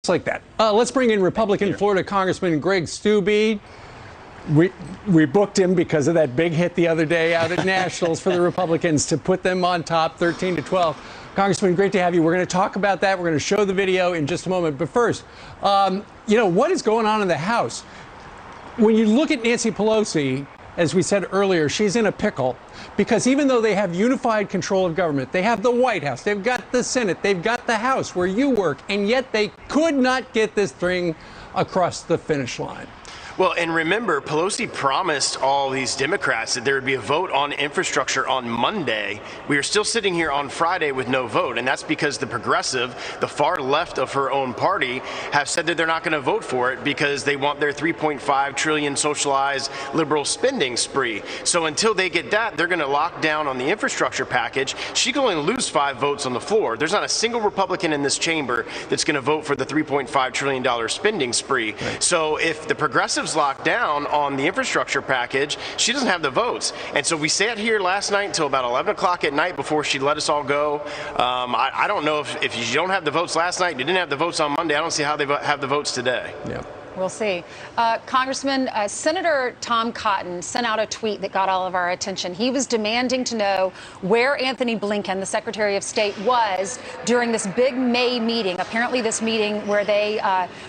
Like that. Let's bring in Republican Florida Congressman Greg Steube. We booked him because of that big hit the other day out at Nationals for the Republicans to put them on top 13-12. Congressman, great to have you. We're going to talk about that. We're going to show the video in just a moment. But first, what is going on in the House? When you look at Nancy Pelosi, as we said earlier, she's in a pickle because even though they have unified control of government, they have the White House, they've got the Senate, they've got the House where you work, and yet they could not get this thing across the finish line. Well, and remember, Pelosi promised all these Democrats that there would be a vote on infrastructure on Monday. We are still sitting here on Friday with no vote, and that's because the progressive, the far left of her own party, have said that they're not going to vote for it because they want their $3.5 trillion socialized liberal spending spree. So until they get that, they're going to lock down on the infrastructure package. She can only lose 5 votes on the floor. There's not a single Republican in this chamber that's going to vote for the $3.5 trillion spending spree. Right. So if the progressives locked down on the infrastructure package, she doesn't have the votes. And so we sat here last night until about 11 o'clock at night before she let us all go. I don't know if you don't have the votes last night, you didn't have the votes on Monday, I don't see how they have the votes today. Yeah. We'll see. Congressman, Senator Tom Cotton sent out a tweet that got all of our attention. He was demanding to know where Anthony Blinken, the Secretary of State, was during this big May meeting, apparently this meeting where they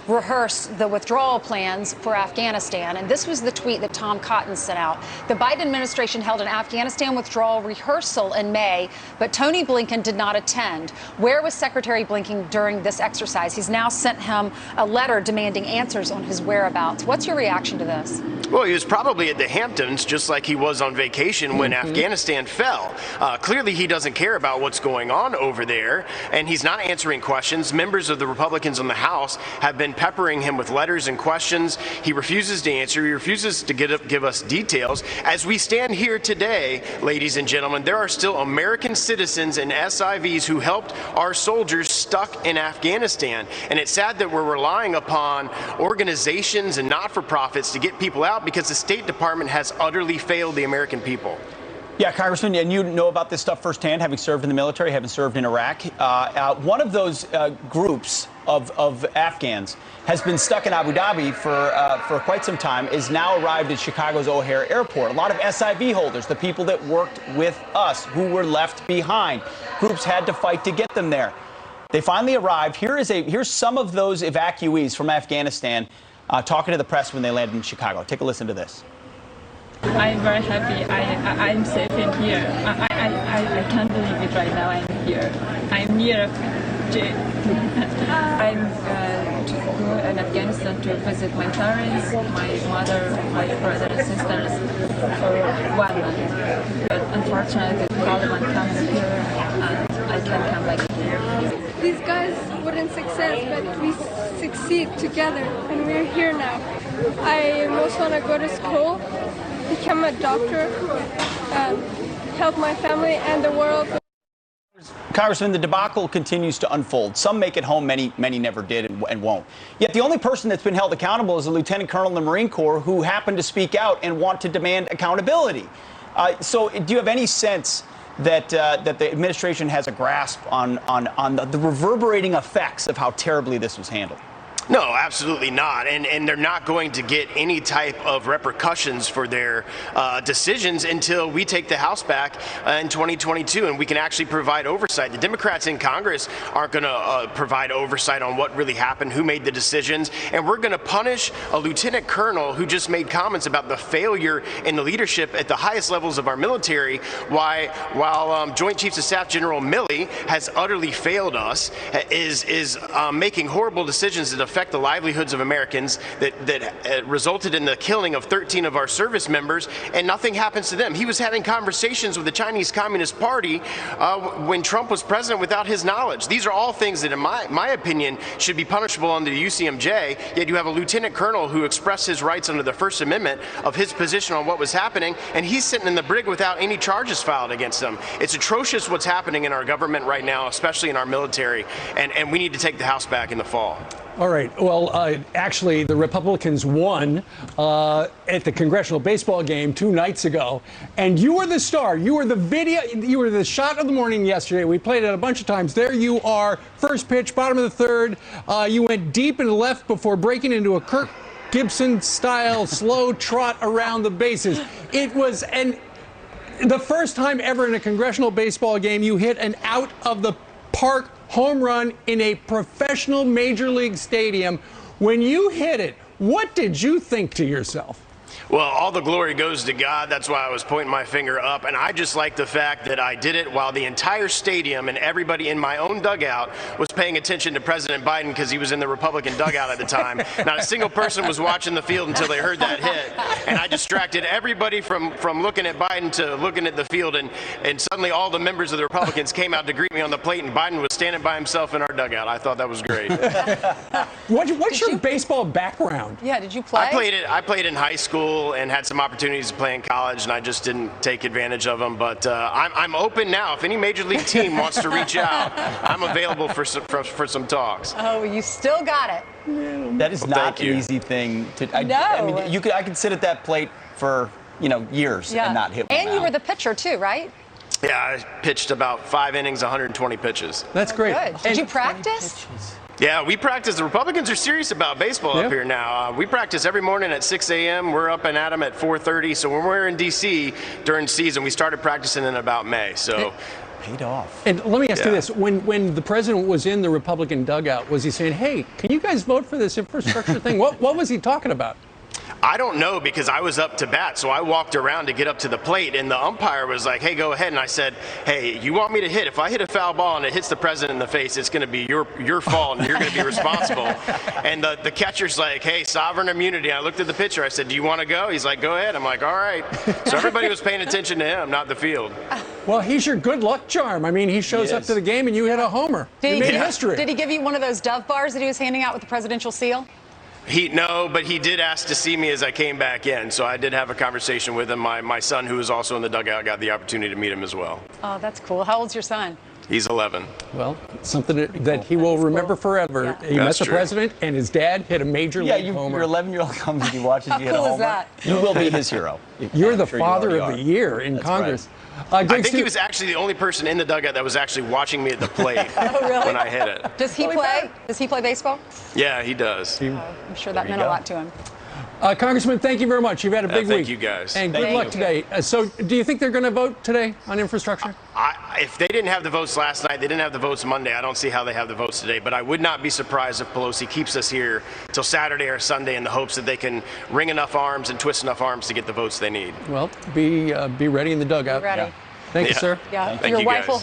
rehearsed the withdrawal plans for Afghanistan. And this was the tweet that Tom Cotton sent out. The Biden administration held an Afghanistan withdrawal rehearsal in May, but Tony Blinken did not attend. Where was Secretary Blinken during this exercise? He's now sent him a letter demanding answers on his whereabouts. What's your reaction to this? Well, he was probably at the Hamptons, just like he was on vacation when Afghanistan fell. Clearly, he doesn't care about what's going on over there, and he's not answering questions. Members of the Republicans in the House have been peppering him with letters and questions. He refuses to answer. He refuses to give us details. As we stand here today, ladies and gentlemen, there are still American citizens and SIVs who helped our soldiers stuck in Afghanistan. And it's sad that we're relying upon organizations and not-for-profits to get people out because the State Department has utterly failed the American people. Yeah, Congressman, and you know about this stuff firsthand, having served in the military, having served in Iraq. One of those groups of Afghans has been stuck in Abu Dhabi for quite some time, is now arrived at Chicago's O'Hare Airport. A lot of SIV holders, the people that worked with us, who were left behind. Groups had to fight to get them there. They finally arrived. Here's some of those evacuees from Afghanistan talking to the press when they landed in Chicago. Take a listen to this. I'm very happy. I'm safe in here. I can't believe it right now. I'm here. I'm near. I'm to go in Afghanistan to visit my parents, my mother, my brothers and sisters for 1 month. But unfortunately, the Parliament comes here and I can't come back here. These guys wouldn't succeed, but we succeed together, and we're here now. I most want to go to school, become a doctor, help my family and the world. Congressman, the debacle continues to unfold. Some make it home, many never did and won't. Yet the only person that's been held accountable is a lieutenant colonel in the Marine Corps who happened to speak out and want to demand accountability. So do you have any sense that the administration has a grasp on the reverberating effects of how terribly this was handled? No, absolutely not. And they're not going to get any type of repercussions for their decisions until we take the House back in 2022 and we can actually provide oversight. The Democrats in Congress aren't going to provide oversight on what really happened, who made the decisions, and we're going to punish a lieutenant colonel who just made comments about the failure in the leadership at the highest levels of our military, while Joint Chiefs of Staff General Milley has utterly failed us, is making horrible decisions that affect the livelihoods of Americans that resulted in the killing of 13 of our service members, and nothing happens to them. He was having conversations with the Chinese Communist Party when Trump was president without his knowledge. These are all things that, in my opinion, should be punishable under the UCMJ, yet you have a lieutenant colonel who expressed his rights under the First Amendment of his position on what was happening, and he's sitting in the brig without any charges filed against him. It's atrocious what's happening in our government right now, especially in our military, and we need to take the House back in the fall. All right. right. Well, actually, the Republicans won at the congressional baseball game 2 nights ago, and you were the star. You were the video. You were the shot of the morning yesterday. We played it a bunch of times. There you are, first pitch, bottom of the third. You went deep and left before breaking into a Kirk Gibson-style slow trot around the bases. It was the first time ever in a congressional baseball game you hit an out-of-the-park home run in a professional major league stadium. When you hit it, what did you think to yourself? Well, all the glory goes to God. That's why I was pointing my finger up. And I just like the fact that I did it while the entire stadium and everybody in my own dugout was paying attention to President Biden because he was in the Republican dugout at the time. Not a single person was watching the field until they heard that hit. And I distracted everybody from looking at Biden to looking at the field. And suddenly all the members of the Republicans came out to greet me on the plate, and Biden was standing by himself in our dugout. I thought that was great. What's your baseball background? Yeah, did you play? I played in high school and had some opportunities to play in college, and I just didn't take advantage of them. But I'm open now. If any major league team wants to reach out, I'm available for some talks. Oh, you still got it. That is not an easy thing to. No. I mean, I could sit at that plate for years and not hit one. And you were the pitcher too, right? Yeah, I pitched about 5 innings, 120 pitches. That's great. Good. Did you practice? Yeah, we practice. The Republicans are serious about baseball up here now. We practice every morning at 6 a.m. We're up and at them at 4:30. So when we're in D.C. during season, we started practicing in about May. So paid off. And let me ask you this. When the president was in the Republican dugout, was he saying, hey, can you guys vote for this infrastructure thing? What was he talking about? I don't know, because I was up to bat, so I walked around to get up to the plate, and the umpire was like, hey, go ahead. And I said, hey, you want me to hit? If I hit a foul ball and it hits the president in the face, it's going to be your fault, and you're going to be responsible. And the catcher's like, hey, sovereign immunity. I looked at the pitcher. I said, do you want to go? He's like, go ahead. I'm like, all right. So everybody was paying attention to him, not the field. Well, he's your good luck charm. I mean, he shows up to the game, and you hit a homer. You made history. Did he give you one of those Dove bars that he was handing out with the presidential seal? No, but he did ask to see me as I came back in, so I did have a conversation with him. My son, who was also in the dugout, got the opportunity to meet him as well. Oh, that's cool. How old's your son? He's 11. Well, something that he will remember forever. Yeah. He met the president, and his dad hit a major league homer. Your 11-year-old comes and he watches you hit a homer. How cool is that? You will be his hero. You're the father of the year in Congress. Right. I think he was actually the only person in the dugout that was actually watching me at the plate when I hit it. Does he play? Does he play baseball? Yeah, he does. I'm sure that meant a lot to him. Congressman, thank you very much. You've had a big week. Thank you, guys. And good luck today. So do you think they're going to vote today on infrastructure? If they didn't have the votes last night, they didn't have the votes Monday. I don't see how they have the votes today. But I would not be surprised if Pelosi keeps us here till Saturday or Sunday in the hopes that they can wring enough arms and twist enough arms to get the votes they need. Well, be ready in the dugout. Be ready. Thank you, sir. Yeah. Thank Your you, wife guys. will